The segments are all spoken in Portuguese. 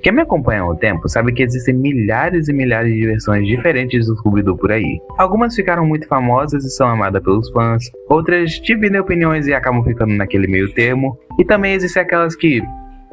Quem me acompanha há um tempo sabe que existem milhares e milhares de versões diferentes do Scooby-Doo por aí. Algumas ficaram muito famosas e são amadas pelos fãs, outras dividem opiniões e acabam ficando naquele meio termo, e também existem aquelas que,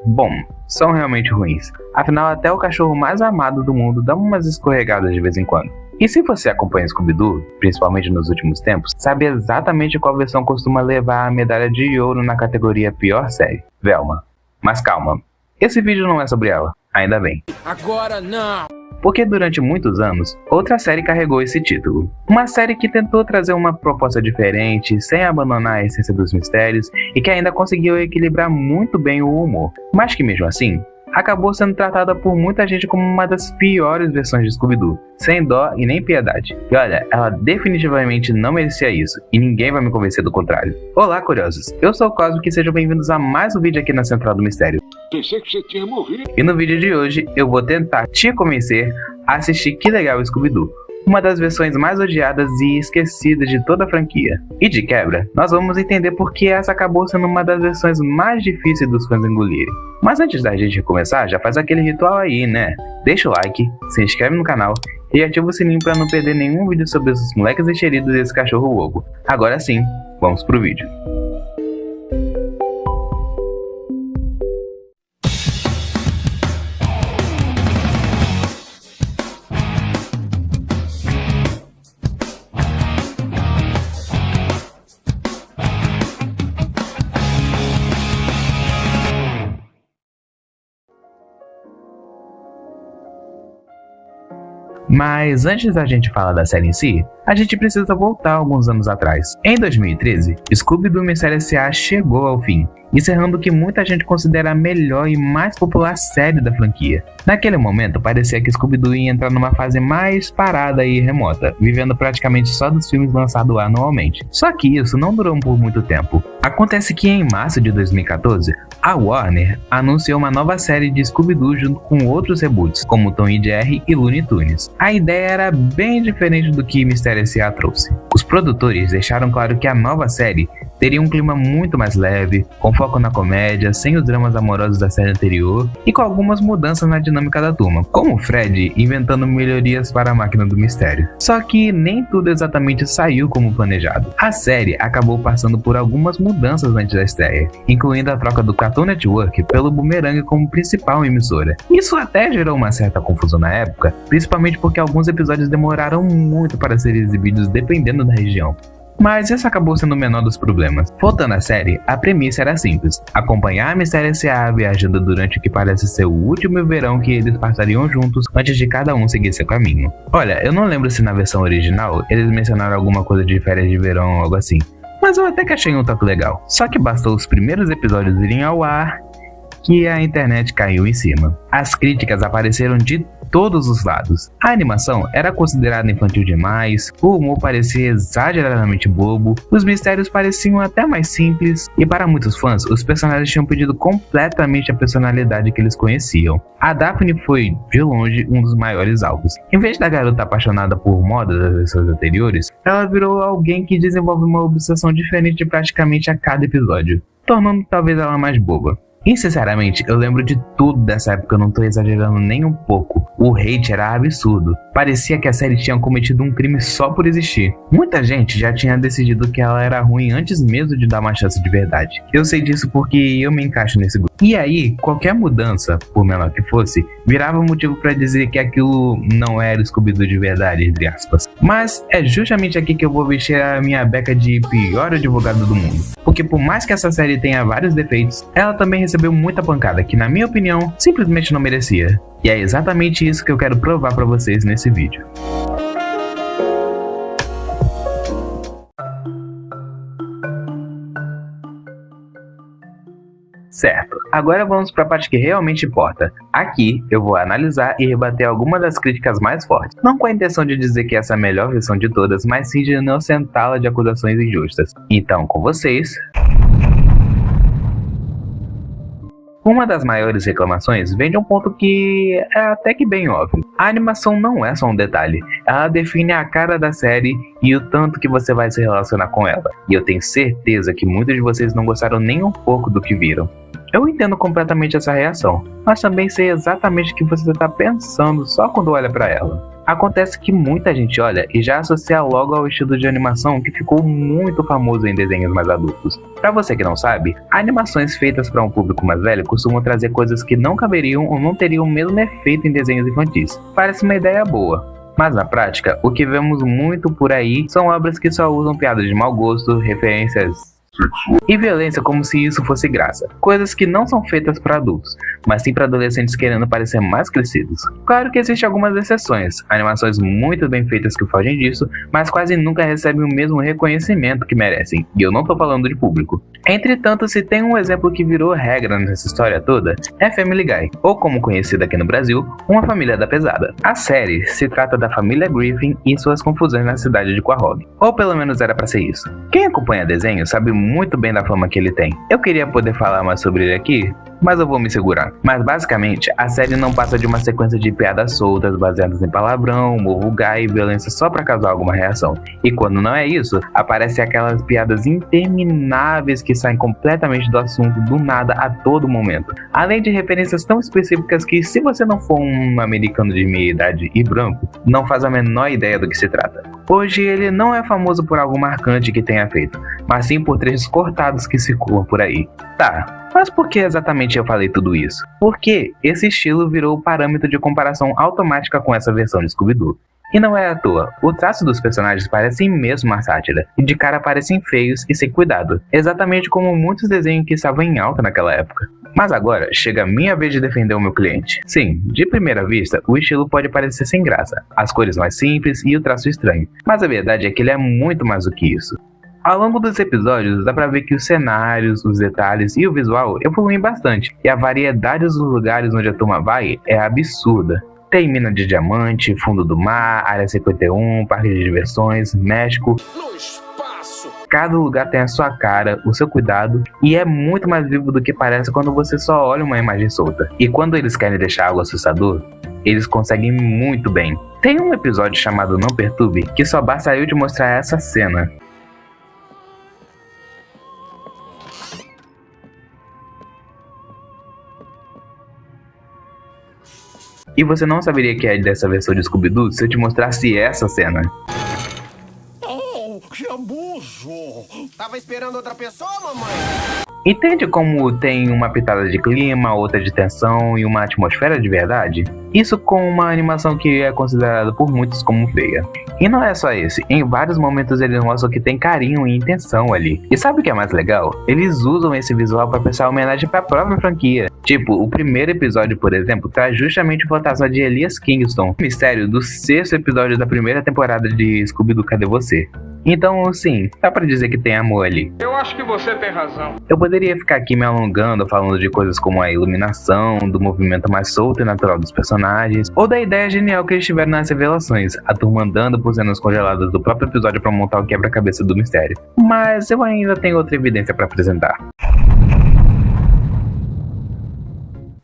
bom, são realmente ruins. Afinal, até o cachorro mais amado do mundo dá umas escorregadas de vez em quando. E se você acompanha Scooby-Doo, principalmente nos últimos tempos, sabe exatamente qual versão costuma levar a medalha de ouro na categoria pior série: Velma. Mas calma, esse vídeo não é sobre ela, ainda bem. Agora não! Porque durante muitos anos, outra série carregou esse título. Uma série que tentou trazer uma proposta diferente, sem abandonar a essência dos mistérios, e que ainda conseguiu equilibrar muito bem o humor, mas que mesmo assim, acabou sendo tratada por muita gente como uma das piores versões de Scooby-Doo, sem dó e nem piedade. E olha, ela definitivamente não merecia isso, e ninguém vai me convencer do contrário. Olá, curiosos! Eu sou o Cosmo e sejam bem-vindos a mais um vídeo aqui na Central do Mistério. Pensei que você tinha morrido. E no vídeo de hoje, eu vou tentar te convencer a assistir Que Legal Scooby-Doo, uma das versões mais odiadas e esquecidas de toda a franquia. E de quebra, nós vamos entender por que essa acabou sendo uma das versões mais difíceis dos fãs engolirem. Mas antes da gente começar, já faz aquele ritual aí, né? Deixa o like, se inscreve no canal e ativa o sininho para não perder nenhum vídeo sobre esses moleques encheridos e esse cachorro louco. Agora sim, vamos pro vídeo. Mas antes da gente falar da série em si, a gente precisa voltar alguns anos atrás. Em 2013, Scooby-Doo Mistério S.A. chegou ao fim, encerrando o que muita gente considera a melhor e mais popular série da franquia. Naquele momento, parecia que Scooby-Doo ia entrar numa fase mais parada e remota, vivendo praticamente só dos filmes lançados anualmente. Só que isso não durou por muito tempo. Acontece que em março de 2014, a Warner anunciou uma nova série de Scooby-Doo junto com outros reboots, como Tom e Jerry e Looney Tunes. A ideia era bem diferente do que Mistério S.A. trouxe. Os produtores deixaram claro que a nova série teria um clima muito mais leve, com foco na comédia, sem os dramas amorosos da série anterior e com algumas mudanças na dinâmica da turma, como o Fred inventando melhorias para a máquina do mistério. Só que nem tudo exatamente saiu como planejado. A série acabou passando por algumas mudanças antes da estreia, incluindo a troca do Cartoon Network pelo Boomerang como principal emissora. Isso até gerou uma certa confusão na época, principalmente porque alguns episódios demoraram muito para serem exibidos dependendo da região. Mas isso acabou sendo o menor dos problemas. Voltando à série, a premissa era simples: acompanhar a Mistério S.A. viajando durante o que parece ser o último verão que eles passariam juntos antes de cada um seguir seu caminho. Olha, eu não lembro se na versão original eles mencionaram alguma coisa de férias de verão ou algo assim, mas eu até que achei um toque legal. Só que bastou os primeiros episódios irem ao ar que a internet caiu em cima. As críticas apareceram de todos os lados. A animação era considerada infantil demais, o humor parecia exageradamente bobo, os mistérios pareciam até mais simples, e para muitos fãs, os personagens tinham perdido completamente a personalidade que eles conheciam. A Daphne foi, de longe, um dos maiores alvos. Em vez da garota apaixonada por moda das versões anteriores, ela virou alguém que desenvolve uma obsessão diferente praticamente a cada episódio, tornando talvez ela mais boba. E sinceramente, eu lembro de tudo dessa época, eu não tô exagerando nem um pouco. O hate era absurdo. Parecia que a série tinha cometido um crime só por existir. Muita gente já tinha decidido que ela era ruim antes mesmo de dar uma chance de verdade. Eu sei disso porque eu me encaixo nesse grupo. E aí, qualquer mudança, por menor que fosse, virava motivo pra dizer que aquilo não era Scooby-Doo de verdade, entre aspas. Mas é justamente aqui que eu vou vestir a minha beca de pior advogado do mundo. Porque por mais que essa série tenha vários defeitos, ela também recebeu muita pancada que, na minha opinião, simplesmente não merecia. E é exatamente isso que eu quero provar pra vocês nesse vídeo. Certo, agora vamos para a parte que realmente importa. Aqui eu vou analisar e rebater algumas das críticas mais fortes. Não com a intenção de dizer que essa é a melhor versão de todas, mas sim de inocentá-la de acusações injustas. Então, com vocês... Uma das maiores reclamações vem de um ponto que é até que bem óbvio. A animação não é só um detalhe, ela define a cara da série e o tanto que você vai se relacionar com ela. E eu tenho certeza que muitos de vocês não gostaram nem um pouco do que viram. Eu entendo completamente essa reação, mas também sei exatamente o que você está pensando só quando olha para ela. Acontece que muita gente olha e já associa logo ao estilo de animação que ficou muito famoso em desenhos mais adultos. Para você que não sabe, animações feitas para um público mais velho costumam trazer coisas que não caberiam ou não teriam o mesmo efeito em desenhos infantis. Parece uma ideia boa, mas na prática, o que vemos muito por aí são obras que só usam piadas de mau gosto, referências e violência como se isso fosse graça. Coisas que não são feitas para adultos, mas sim para adolescentes querendo parecer mais crescidos. Claro que existem algumas exceções, animações muito bem feitas que fogem disso, mas quase nunca recebem o mesmo reconhecimento que merecem, e eu não tô falando de público. Entretanto, se tem um exemplo que virou regra nessa história toda, é Family Guy, ou como conhecida aqui no Brasil, Uma Família da Pesada. A série se trata da família Griffin e suas confusões na cidade de Quahog, ou pelo menos era para ser isso. Quem acompanha desenho sabe muito bem da fama que ele tem. Eu queria poder falar mais sobre ele aqui, mas eu vou me segurar. Mas basicamente, a série não passa de uma sequência de piadas soltas baseadas em palavrão, humor vulgar e violência só pra causar alguma reação. E quando não é isso, aparecem aquelas piadas intermináveis que saem completamente do assunto do nada a todo momento. Além de referências tão específicas que, se você não for um americano de meia idade e branco, não faz a menor ideia do que se trata. Hoje ele não é famoso por algo marcante que tenha feito, mas sim por trechos cortados que circulam por aí. Tá, mas por que exatamente eu falei tudo isso? Porque esse estilo virou o parâmetro de comparação automática com essa versão de Scooby-Doo. E não é à toa, o traço dos personagens parece mesmo uma sátira, e de cara parecem feios e sem cuidado, exatamente como muitos desenhos que estavam em alta naquela época. Mas agora, chega a minha vez de defender o meu cliente. Sim, de primeira vista, o estilo pode parecer sem graça, as cores mais simples e o traço estranho, mas a verdade é que ele é muito mais do que isso. Ao longo dos episódios, dá pra ver que os cenários, os detalhes e o visual evoluem bastante, e a variedade dos lugares onde a turma vai é absurda. Tem mina de diamante, fundo do mar, área 51, parque de diversões, México. No espaço! Cada lugar tem a sua cara, o seu cuidado, e é muito mais vivo do que parece quando você só olha uma imagem solta. E quando eles querem deixar algo assustador, eles conseguem muito bem. Tem um episódio chamado Não Perturbe que só basta eu te mostrar essa cena. E você não saberia que é dessa versão de Scooby-Doo se eu te mostrasse essa cena. Oh, que abuso! Tava esperando outra pessoa, mamãe? Entende como tem uma pitada de clima, outra de tensão e uma atmosfera de verdade? Isso com uma animação que é considerada por muitos como feia. E não é só esse, em vários momentos eles mostram que tem carinho e intenção ali. E sabe o que é mais legal? Eles usam esse visual para prestar homenagem para a própria franquia. Tipo, o primeiro episódio, por exemplo, traz justamente o fantasma de Elias Kingston, o mistério do 6º episódio da primeira temporada de Scooby-Doo Cadê Você? Então, sim, dá pra dizer que tem amor ali. Eu acho que você tem razão. Eu poderia ficar aqui me alongando falando de coisas como a iluminação, do movimento mais solto e natural dos personagens, ou da ideia genial que eles tiveram nas revelações, a turma andando por cenas congeladas do próprio episódio pra montar o quebra-cabeça do mistério. Mas eu ainda tenho outra evidência pra apresentar.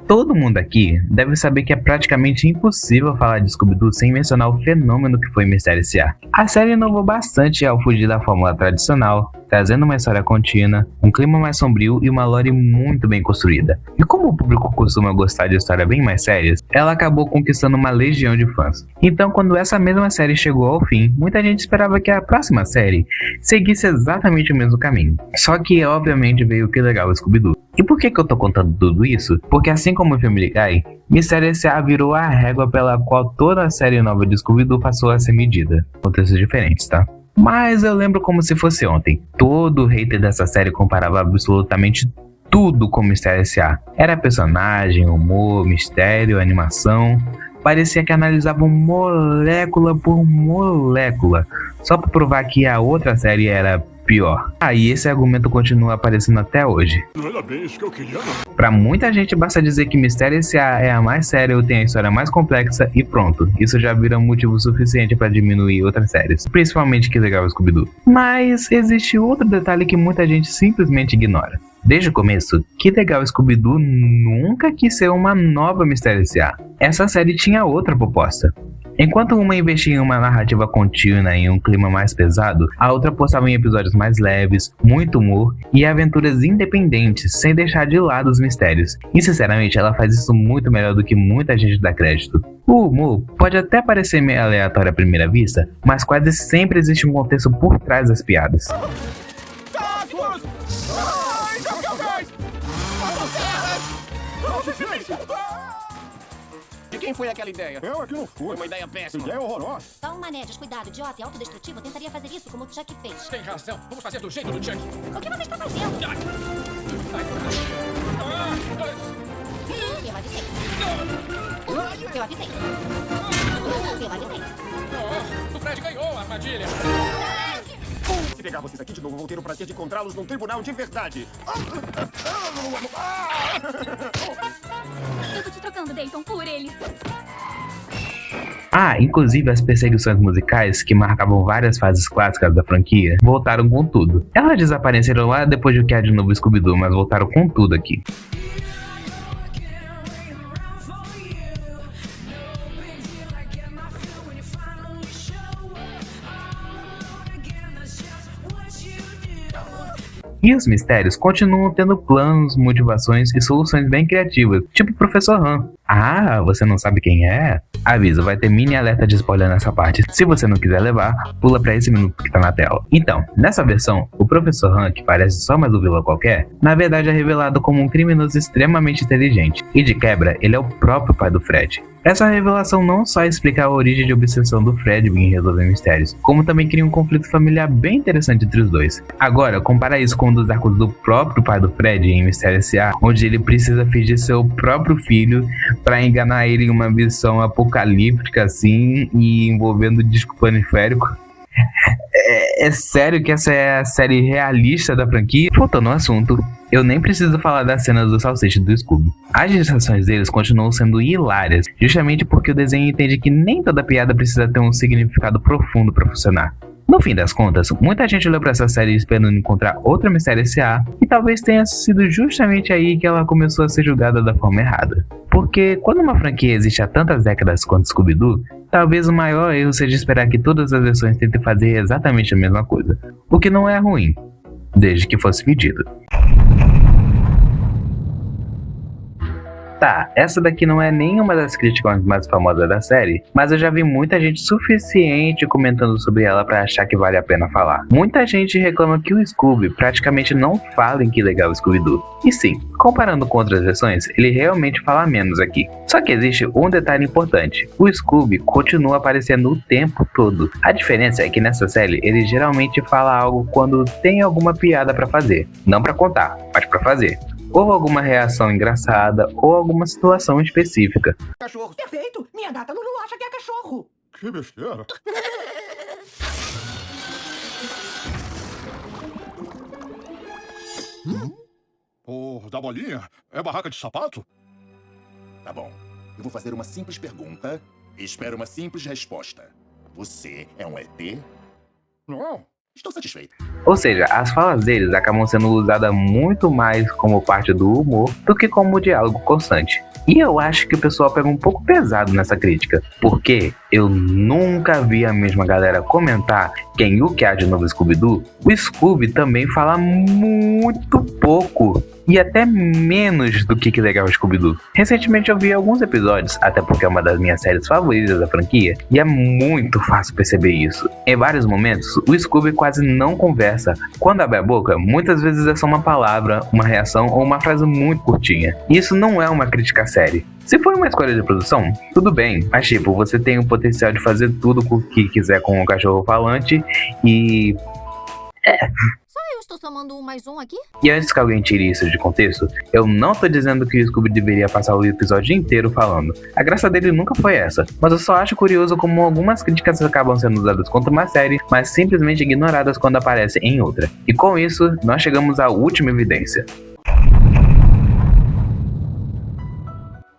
Todo mundo aqui deve saber que é praticamente impossível falar de Scooby-Doo sem mencionar o fenômeno que foi Mistério S.A. A série inovou bastante ao fugir da fórmula tradicional, trazendo uma história contínua, um clima mais sombrio e uma lore muito bem construída. E como o público costuma gostar de histórias bem mais sérias, ela acabou conquistando uma legião de fãs. Então, quando essa mesma série chegou ao fim, muita gente esperava que a próxima série seguisse exatamente o mesmo caminho. Só que, obviamente, veio o que legal o Scooby-Doo. E por que eu tô contando tudo isso? Porque assim como o Family Guy, Mistério S.A. virou a régua pela qual toda a série nova de Scooby-Doo passou a ser medida. Contextos diferentes, tá? Mas eu lembro como se fosse ontem. Todo hater dessa série comparava absolutamente tudo com Mistério S.A. Era personagem, humor, mistério, animação. Parecia que analisavam molécula por molécula, só pra provar que a outra série era pior. E esse argumento continua aparecendo até hoje. Não era bem isso que eu queria, não. Pra muita gente basta dizer que Mistério S.A. é a mais séria ou tem a história mais complexa e pronto. Isso já vira motivo suficiente pra diminuir outras séries, principalmente Que Legal Scooby-Doo. Mas existe outro detalhe que muita gente simplesmente ignora. Desde o começo, Que Legal Scooby-Doo nunca quis ser uma nova Mistério S.A. Essa série tinha outra proposta. Enquanto uma investia em uma narrativa contínua e um clima mais pesado, a outra apostava em episódios mais leves, muito humor e aventuras independentes, sem deixar de lado os mistérios. E sinceramente, ela faz isso muito melhor do que muita gente dá crédito. O humor pode até parecer meio aleatório à primeira vista, mas quase sempre existe um contexto por trás das piadas. De quem foi aquela ideia? Eu aqui não fui. Foi uma ideia péssima. Ideia horrorosa. Só um mané descuidado, idiota e autodestrutivo tentaria fazer isso como o Chuck fez. Tem razão. Vamos fazer do jeito do Chuck. O que você está fazendo? Eu avisei. Eu avisei. Eu avisei. O Fred ganhou a armadilha. Se pegar vocês aqui de novo, vou ter o prazer de encontrá-los num tribunal de verdade. Eu tô te trocando, Dayton, por ele. Inclusive as perseguições musicais, que marcavam várias fases clássicas da franquia, voltaram com tudo. Elas desapareceram lá depois de O Que Há de Novo Scooby-Doo, mas voltaram com tudo aqui. E os mistérios continuam tendo planos, motivações e soluções bem criativas, tipo o Professor Han. Você não sabe quem é? Aviso, vai ter mini alerta de spoiler nessa parte. Se você não quiser levar, pula pra esse minuto que tá na tela. Então, nessa versão, o Professor Han, que parece só mais um vilão qualquer, na verdade é revelado como um criminoso extremamente inteligente. E de quebra, ele é o próprio pai do Fred. Essa revelação não só explica a origem de obsessão do Fred em resolver mistérios, como também cria um conflito familiar bem interessante entre os dois. Agora, compara isso com um dos arcos do próprio pai do Fred em Mistério S.A., onde ele precisa fingir ser o próprio filho pra enganar ele em uma missão apocalíptica assim e envolvendo disco periférico. É sério que essa é a série realista da franquia? Voltando ao assunto, eu nem preciso falar das cenas do Salsicha e do Scooby. As distrações deles continuam sendo hilárias, justamente porque o desenho entende que nem toda piada precisa ter um significado profundo para funcionar. No fim das contas, muita gente olhou pra essa série esperando encontrar outra Mistério S.A. e talvez tenha sido justamente aí que ela começou a ser julgada da forma errada. Porque quando uma franquia existe há tantas décadas quanto Scooby-Doo, talvez o maior erro seja esperar que todas as versões tentem fazer exatamente a mesma coisa, o que não é ruim, desde que fosse pedido. Tá, essa daqui não é nenhuma das críticas mais famosas da série, mas eu já vi muita gente suficiente comentando sobre ela pra achar que vale a pena falar. Muita gente reclama que o Scooby praticamente não fala em Que Legal Scooby-Doo. E sim, comparando com outras versões, ele realmente fala menos aqui. Só que existe um detalhe importante: o Scooby continua aparecendo o tempo todo. A diferença é que nessa série ele geralmente fala algo quando tem alguma piada pra fazer, não pra contar, mas pra fazer. Ou alguma reação engraçada, ou alguma situação específica. Cachorro. Perfeito! Minha gata Lulu acha que é cachorro! Que besteira. Da bolinha? É barraca de sapato? Tá bom. Eu vou fazer uma simples pergunta e espero uma simples resposta. Você é um ET? Não. Estou satisfeito. Ou seja, as falas deles acabam sendo usadas muito mais como parte do humor do que como diálogo constante. E eu acho que o pessoal pega um pouco pesado nessa crítica, porque eu nunca vi a mesma galera comentar que em O Que Há de Novo Scooby-Doo, o Scooby também fala muito pouco. E até menos do Que Legal Scooby-Doo. Recentemente eu vi alguns episódios, até porque é uma das minhas séries favoritas da franquia, e é muito fácil perceber isso. Em vários momentos, o Scooby quase não conversa. Quando abre a boca, muitas vezes é só uma palavra, uma reação ou uma frase muito curtinha. E isso não é uma crítica à série. Se for uma escolha de produção, tudo bem, mas tipo, você tem o potencial de fazer tudo o que quiser com um cachorro falante e... Eu estou somando um mais um aqui? E antes que alguém tire isso de contexto, eu não tô dizendo que o Scooby deveria passar o episódio inteiro falando. A graça dele nunca foi essa, mas eu só acho curioso como algumas críticas acabam sendo usadas contra uma série, mas simplesmente ignoradas quando aparecem em outra. E com isso, nós chegamos à última evidência.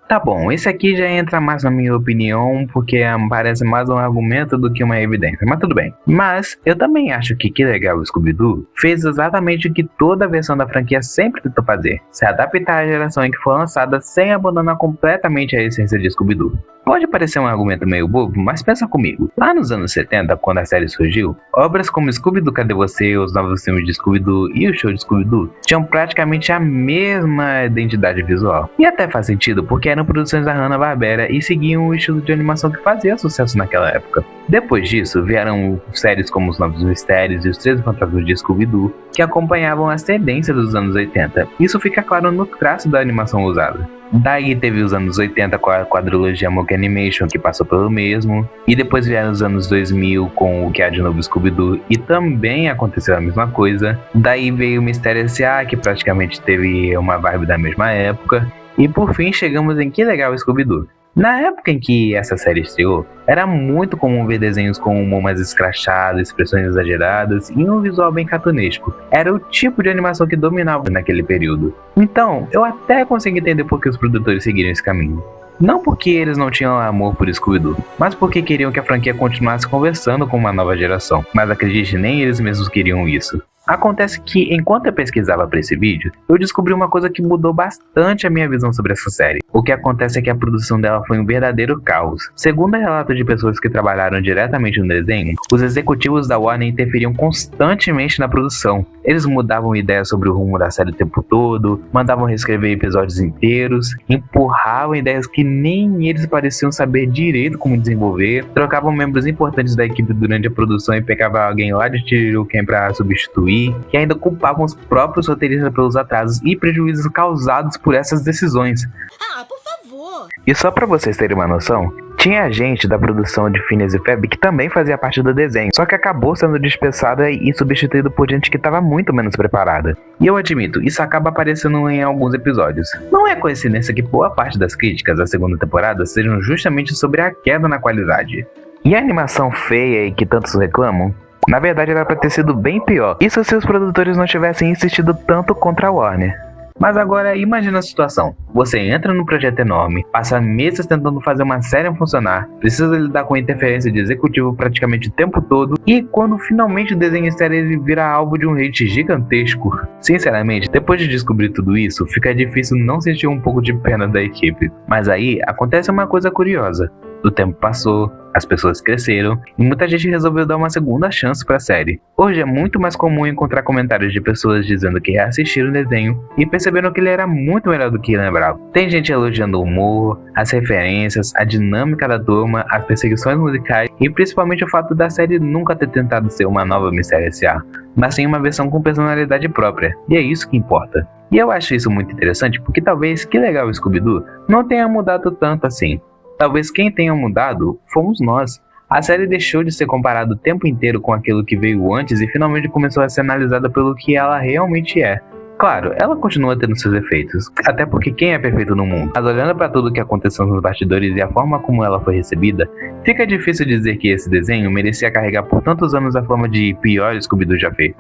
Tá bom, esse aqui já entra mais na minha opinião, porque parece mais um argumento do que uma evidência, mas tudo bem. Mas eu também acho que Que Legal Scooby-Doo fez exatamente o que toda versão da franquia sempre tentou fazer: se adaptar à geração em que foi lançada sem abandonar completamente a essência de Scooby-Doo. Pode parecer um argumento meio bobo, mas pensa comigo. Lá nos anos 70, quando a série surgiu, obras como Scooby-Doo Cadê Você, os novos filmes de Scooby-Doo e o show de Scooby-Doo tinham praticamente a mesma identidade visual. E até faz sentido, porque eram produções da Hanna-Barbera e seguiam o estilo de animação que fazia sucesso naquela época. Depois disso, vieram séries como Os Novos Mistérios e Os 13 Fantasmas de Scooby-Doo, que acompanhavam as tendências dos anos 80. Isso fica claro no traço da animação usada. Daí teve os anos 80 com a quadrilogia Monkey Animation, que passou pelo mesmo, e depois vieram os anos 2000 com o que há de novo Scooby-Doo, e também aconteceu a mesma coisa. Daí veio o Mistério S.A., que praticamente teve uma vibe da mesma época, e por fim chegamos em Que Legal Scooby-Doo. Na época em que essa série estreou, era muito comum ver desenhos com humor mais escrachado, expressões exageradas e um visual bem cartunesco. Era o tipo de animação que dominava naquele período. Então, eu até consigo entender por que os produtores seguiram esse caminho. Não porque eles não tinham amor por Scooby-Doo, mas porque queriam que a franquia continuasse conversando com uma nova geração. Mas acredite, nem eles mesmos queriam isso. Acontece que, enquanto eu pesquisava para esse vídeo, eu descobri uma coisa que mudou bastante a minha visão sobre essa série. O que acontece é que a produção dela foi um verdadeiro caos. Segundo relatos de pessoas que trabalharam diretamente no desenho, os executivos da Warner interferiam constantemente na produção. Eles mudavam ideias sobre o rumo da série o tempo todo, mandavam reescrever episódios inteiros, empurravam ideias que nem eles pareciam saber direito como desenvolver, trocavam membros importantes da equipe durante a produção e pegavam alguém lá de Tijuca para substituir, e ainda culpavam os próprios roteiristas pelos atrasos e prejuízos causados por essas decisões. Ah, por favor! E só pra vocês terem uma noção, tinha gente da produção de Phineas e Ferb que também fazia parte do desenho, só que acabou sendo dispensada e substituído por gente que estava muito menos preparada. E eu admito, isso acaba aparecendo em alguns episódios. Não é coincidência que boa parte das críticas da segunda temporada sejam justamente sobre a queda na qualidade. E a animação feia e que tantos reclamam? Na verdade era pra ter sido bem pior. Isso se os produtores não tivessem insistido tanto contra a Warner. Mas agora imagina a situação. Você entra num projeto enorme, passa meses tentando fazer uma série funcionar, precisa lidar com a interferência de executivo praticamente o tempo todo, e quando finalmente o desenho estreia ele vira alvo de um hate gigantesco. Sinceramente, depois de descobrir tudo isso, fica difícil não sentir um pouco de pena da equipe. Mas aí acontece uma coisa curiosa. O tempo passou, as pessoas cresceram e muita gente resolveu dar uma segunda chance pra série. Hoje é muito mais comum encontrar comentários de pessoas dizendo que reassistiram o desenho e perceberam que ele era muito melhor do que lembrava. Tem gente elogiando o humor, as referências, a dinâmica da turma, as perseguições musicais e principalmente o fato da série nunca ter tentado ser uma nova Mistério S.A., mas sim uma versão com personalidade própria, e é isso que importa. E eu acho isso muito interessante porque talvez Que Legal Scooby-Doo não tenha mudado tanto assim. Talvez quem tenha mudado fomos nós. A série deixou de ser comparada o tempo inteiro com aquilo que veio antes e finalmente começou a ser analisada pelo que ela realmente é. Claro, ela continua tendo seus efeitos, até porque quem é perfeito no mundo? Mas olhando para tudo o que aconteceu nos bastidores e a forma como ela foi recebida, fica difícil dizer que esse desenho merecia carregar por tantos anos a fama de pior Scooby-Doo já feito.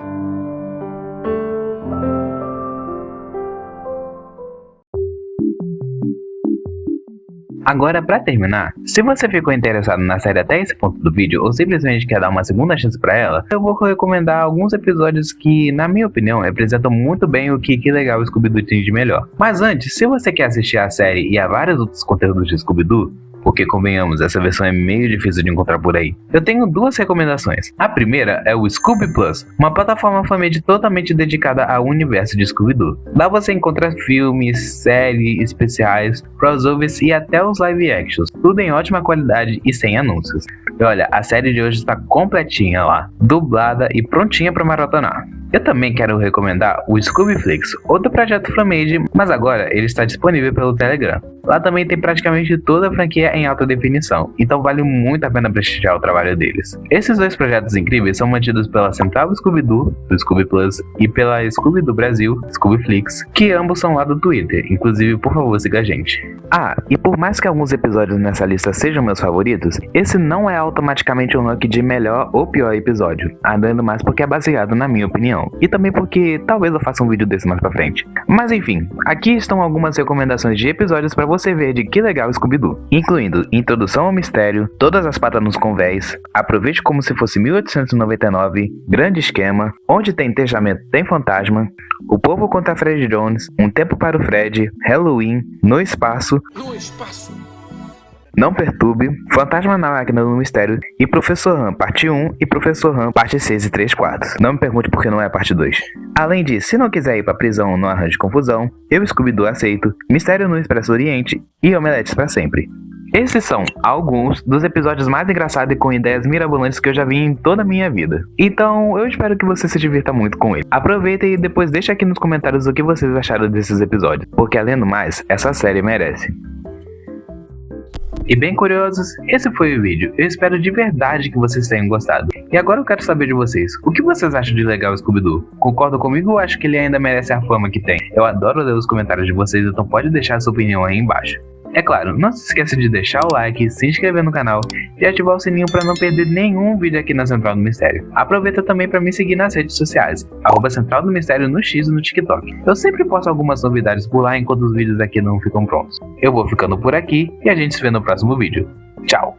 Agora, pra terminar, se você ficou interessado na série até esse ponto do vídeo ou simplesmente quer dar uma segunda chance pra ela, eu vou recomendar alguns episódios que, na minha opinião, representam muito bem o que Legal Scooby-Doo tem de melhor. Mas antes, se você quer assistir a série e a vários outros conteúdos de Scooby-Doo, porque convenhamos, essa versão é meio difícil de encontrar por aí, eu tenho duas recomendações. A primeira é o Scooby Plus, uma plataforma família totalmente dedicada ao universo de Scooby-Doo. Lá você encontra filmes, séries, especiais, crossovers e até os live actions, tudo em ótima qualidade e sem anúncios. E olha, a série de hoje está completinha lá, dublada e prontinha para maratonar. Eu também quero recomendar o Scoobyflix, outro projeto Flamage, mas agora ele está disponível pelo Telegram. Lá também tem praticamente toda a franquia em alta definição, então vale muito a pena prestigiar o trabalho deles. Esses dois projetos incríveis são mantidos pela Central Scooby-Doo, do Scooby Plus, e pela Scooby-Doo Brasil, Scoobyflix, que ambos são lá do Twitter, inclusive por favor siga a gente. Ah, e por mais que alguns episódios nessa lista sejam meus favoritos, esse não é automaticamente um ranking de melhor ou pior episódio, andando mais porque é baseado na minha opinião. E também porque talvez eu faça um vídeo desse mais pra frente. Mas enfim, aqui estão algumas recomendações de episódios pra você ver de Que Legal Scooby-Doo, incluindo Introdução ao Mistério, Todas as Patas nos Convéis, Aproveite como se fosse 1899, Grande Esquema, Onde tem Entejamento tem Fantasma, O Povo contra Fred Jones, Um Tempo para o Fred, Halloween, No Espaço, Não Perturbe, Fantasma na Máquina do Mistério e Professor Han parte 1 e Professor Han parte 6 e 3/4. Não me pergunte por que não é a parte 2. Além disso, se não quiser ir pra prisão ou não arranje confusão, Eu Scooby-Doo aceito, Mistério no Expresso Oriente e Omeletes pra sempre. Esses são alguns dos episódios mais engraçados e com ideias mirabolantes que eu já vi em toda a minha vida. Então, eu espero que você se divirta muito com ele. Aproveita e depois deixa aqui nos comentários o que vocês acharam desses episódios, porque além do mais, essa série merece. E bem curiosos, esse foi o vídeo. Eu espero de verdade que vocês tenham gostado. E agora eu quero saber de vocês. O que vocês acham de legal o Scooby-Doo? Concordam comigo ou acho que ele ainda merece a fama que tem? Eu adoro ler os comentários de vocês, então pode deixar a sua opinião aí embaixo. É claro, não se esqueça de deixar o like, se inscrever no canal e ativar o sininho para não perder nenhum vídeo aqui na Central do Mistério. Aproveita também para me seguir nas redes sociais, @Central do Mistério no X e no TikTok. Eu sempre posto algumas novidades por lá enquanto os vídeos aqui não ficam prontos. Eu vou ficando por aqui e a gente se vê no próximo vídeo. Tchau!